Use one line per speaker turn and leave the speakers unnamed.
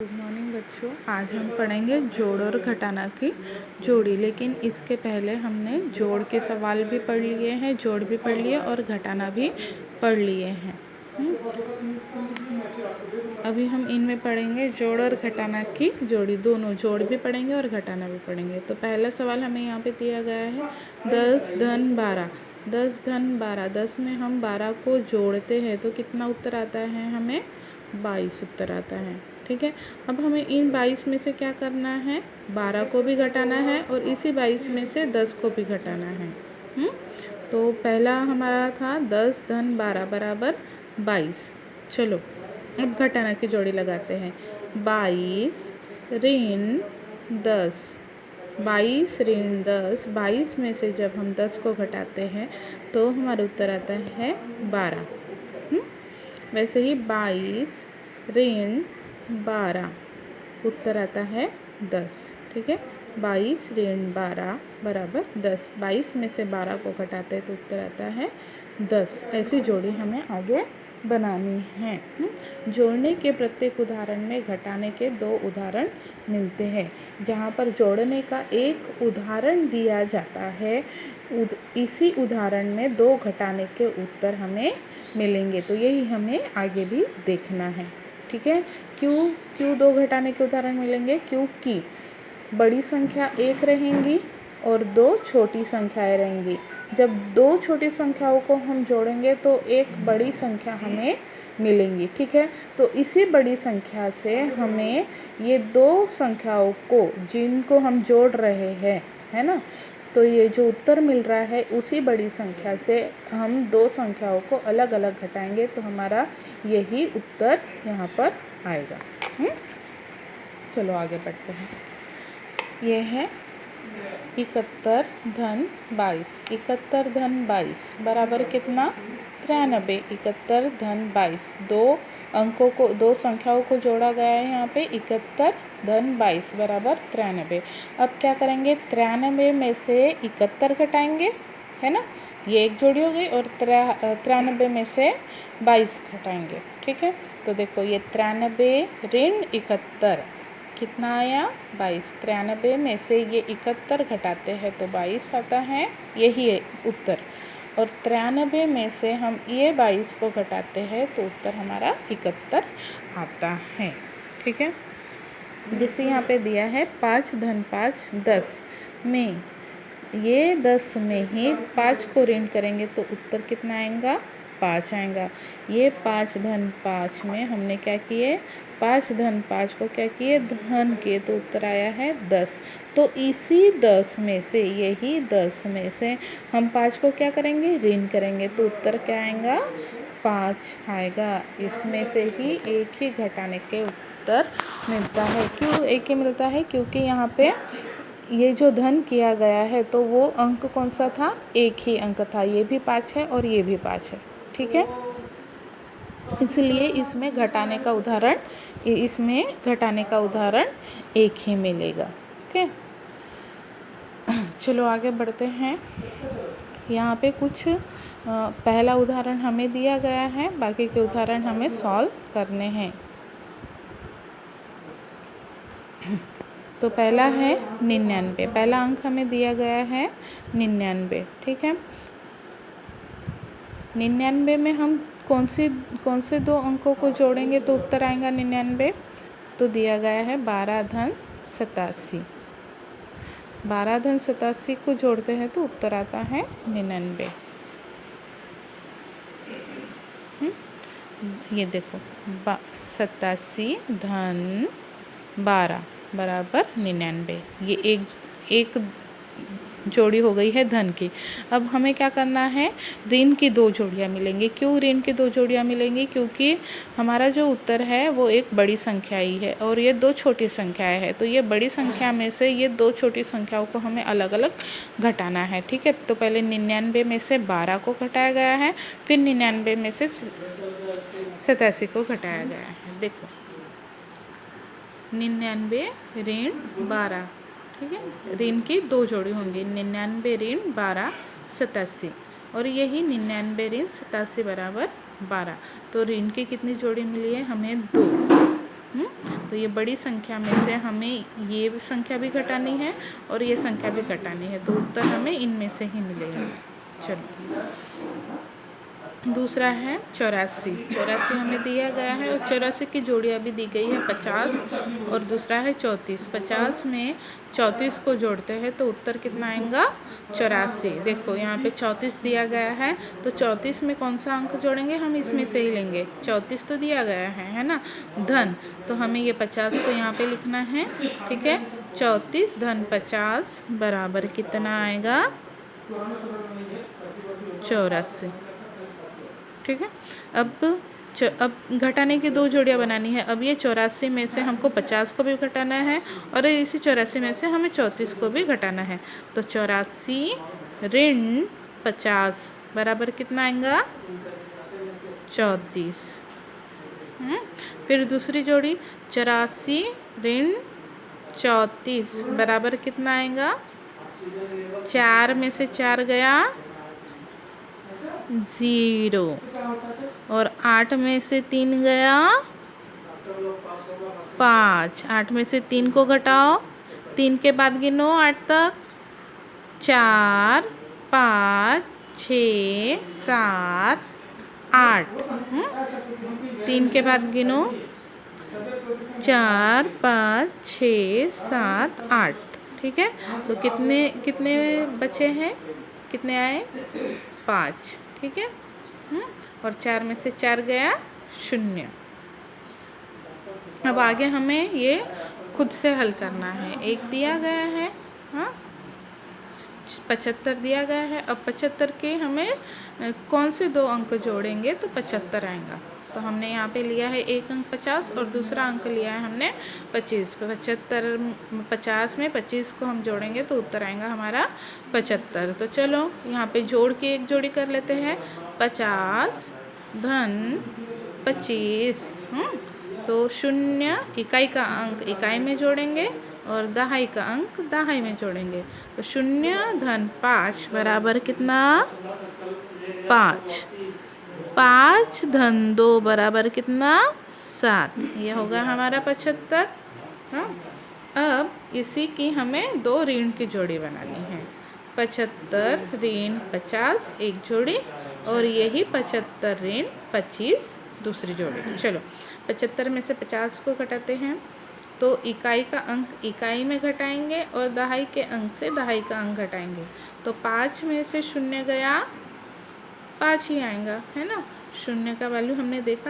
Good morning बच्चों। आज हम पढ़ेंगे जोड़ और घटाना की जोड़ी, लेकिन इसके पहले हमने जोड़ के सवाल भी पढ़ लिए हैं, जोड़ भी पढ़ लिए और घटाना भी पढ़ लिए हैं। अभी हम इनमें पढ़ेंगे जोड़ और घटाना की जोड़ी, दोनों जोड़ भी पढ़ेंगे और घटाना भी पढ़ेंगे। तो पहला सवाल हमें यहाँ पे दिया गया है 10 धन 12। 10 धन 12, 10 में हम 12 को जोड़ते हैं तो कितना उत्तर आता है? हमें 22 उत्तर आता है। ठीक है, अब हमें इन 22 में से क्या करना है? 12 को भी घटाना है और इसी 22 में से 10 को भी घटाना है। तो पहला हमारा था 10 धन 12 बराबर 22। चलो अब घटाना की जोड़ी लगाते हैं। 22 ऋण 10, 22 ऋण 10, 22 में से जब हम 10 को घटाते हैं तो हमारा उत्तर आता है 12। वैसे ही 22 ऋण 12 उत्तर आता है 10। ठीक है, 22 ऋण 12 बराबर 10। 22 में से 12 को घटाते हैं तो उत्तर आता है 10। ऐसी जोड़ी हमें आगे बनानी है। जोड़ने के प्रत्येक उदाहरण में घटाने के 2 उदाहरण मिलते हैं। जहाँ पर जोड़ने का एक उदाहरण दिया जाता है, इसी उदाहरण में 2 घटाने के उत्तर हमें मिलेंगे। तो यही हमें आगे भी देखना है। ठीक है, क्यों 2 घटाने के उदाहरण मिलेंगे? क्योंकि बड़ी संख्या 1 रहेंगी और 2 छोटी संख्याएं रहेंगी। जब 2 छोटी संख्याओं को हम जोड़ेंगे तो एक बड़ी संख्या हमें मिलेंगी। ठीक है, तो इसी बड़ी संख्या से हमें ये 2 संख्याओं को जिनको हम जोड़ रहे हैं, है ना, तो ये जो उत्तर मिल रहा है उसी बड़ी संख्या से हम 2 संख्याओं को अलग अलग घटाएंगे तो हमारा यही उत्तर यहाँ पर आएगा। चलो आगे बढ़ते हैं। ये है 71 धन 22। 71 धन 22 बराबर कितना? 93। 71 धन 22, 2 संख्याओं को जोड़ा गया है यहाँ पे। 71 धन 22 बराबर 93। अब क्या करेंगे? 93 में से 71 घटाएंगे, है ना, ये एक जोड़ी हो गई, और 93 में से 22 घटाएंगे। ठीक है, तो देखो ये 93 ऋण 71 कितना आया? 22। 93 में से ये 71 घटाते हैं तो 22 आता है, यही है उत्तर। और 93 में से हम ये 22 को घटाते हैं तो उत्तर हमारा 71 आता है। ठीक है, जैसे यहाँ पे दिया है 5 धन 5 10 में, ये 10 में ही 5 को ऋण करेंगे तो उत्तर कितना आएगा? 5 आएगा। ये 5 धन 5 में हमने क्या किए? 5 धन 5 को क्या किए? धन किए, तो उत्तर आया है 10। तो इसी 10 में से, यही 10 में से हम 5 को क्या करेंगे? ऋण करेंगे, तो उत्तर क्या आएगा? 5 आएगा। इसमें से ही एक ही घटाने के उत्तर मिलता है। क्यों एक ही मिलता है? क्योंकि यहाँ पे ये जो धन किया गया है तो वो अंक कौन सा था? एक ही अंक था। ये भी 5 है और ये भी 5 है। ठीक है, इसलिए इसमें घटाने का उदाहरण एक ही मिलेगा। ओके, चलो आगे बढ़ते हैं। यहाँ पे कुछ पहला उदाहरण हमें दिया गया है, बाकी के उदाहरण हमें सॉल्व करने हैं। तो पहला है 99। पहला अंक हमें दिया गया है 99। ठीक है, 99 में हम कौन से 2 अंकों को जोड़ेंगे तो उत्तर आएगा 99? तो दिया गया है 12 धन 87। 12 धन 87 को जोड़ते हैं तो उत्तर आता है 99। ये देखो 87 धन 12 बराबर 99। ये एक जोड़ी हो गई है धन की। अब हमें क्या करना है? ऋण की 2 जोड़ियाँ मिलेंगी। क्यों ऋण की 2 जोड़ियाँ मिलेंगी? क्योंकि हमारा जो उत्तर है वो एक बड़ी संख्या ही है और ये 2 छोटी संख्याएं हैं। तो ये बड़ी संख्या में से ये 2 छोटी संख्याओं को हमें अलग अलग घटाना है। ठीक है, तो पहले 99 में से 12 को घटाया गया है, फिर 99 में से 87 को घटाया गया है। देखो 99 ऋण 12, ठीक है, ऋण की 2 जोड़ी होंगी। 99 ऋण 12 87, और यही 99 ऋण 87 बराबर 12। तो ऋण की कितनी जोड़ी मिली है हमें? 2। तो ये बड़ी संख्या में से हमें ये संख्या भी घटानी है और ये संख्या भी घटानी है, तो उत्तर हमें इनमें से ही मिलेगा। चलो, दूसरा है 84। 84 हमें दिया गया है और 84 की जोड़ियाँ भी दी गई है 50 और दूसरा है 34। 50 में 34 को जोड़ते हैं तो उत्तर कितना आएगा? 84। देखो यहाँ पे 34 दिया गया है, तो 34 में कौन सा अंक जोड़ेंगे? हम इसमें से ही लेंगे। 34 तो दिया गया है ना, धन, तो हमें ये 50 को यहाँ पे लिखना है। ठीक है, 34 धन 50 बराबर कितना आएगा? 84। ठीक है, अब घटाने की 2 जोड़ियाँ बनानी है। अब ये 84 में से हमको 50 को भी घटाना है और इसी 84 में से हमें 34 को भी घटाना है। तो 84 ऋण 50 बराबर कितना आएगा? 34। फिर दूसरी जोड़ी 84 ऋण 34 बराबर कितना आएगा? 4 में से 4 गया 0 और 8 में से 3 गया 5। 8 में से 3 को घटाओ, 3 के बाद गिनो 8 तक, 4 5 6 7 8। 3 के बाद गिनो 4 5 6 7 8। ठीक है, तो कितने बचे हैं? कितने आए? 5। ठीक है, और 4 में से 4 गया 0। अब आगे हमें ये खुद से हल करना है। 1 दिया गया है, हाँ, 75 दिया गया है। अब 75 के हमें कौन से 2 अंक जोड़ेंगे तो 75 आएगा? तो हमने यहाँ पे लिया है एक अंक 50 और दूसरा अंक लिया है हमने 25। 50 में 25 को हम जोड़ेंगे तो उत्तर आएगा हमारा 75। तो चलो यहाँ पे जोड़ के एक जोड़ी कर लेते हैं। 50 धन 25, तो 0 इकाई का अंक इकाई में जोड़ेंगे और दहाई का अंक दहाई में जोड़ेंगे। तो 0 धन 5 बराबर कितना? 5। 5 धन 2 बराबर कितना? 7। ये होगा हमारा 75। हाँ, अब इसी की हमें 2 ऋण की जोड़ी बनानी है। 75 ऋण 50 एक जोड़ी और यही 75 ऋण 25 दूसरी जोड़ी। चलो, 75 में से 50 को घटाते हैं तो इकाई का अंक इकाई में घटाएंगे और दहाई के अंक से दहाई का अंक घटाएंगे। तो 5 में से 0 गया 5 ही आएगा, है ना। 0 का वैल्यू हमने देखा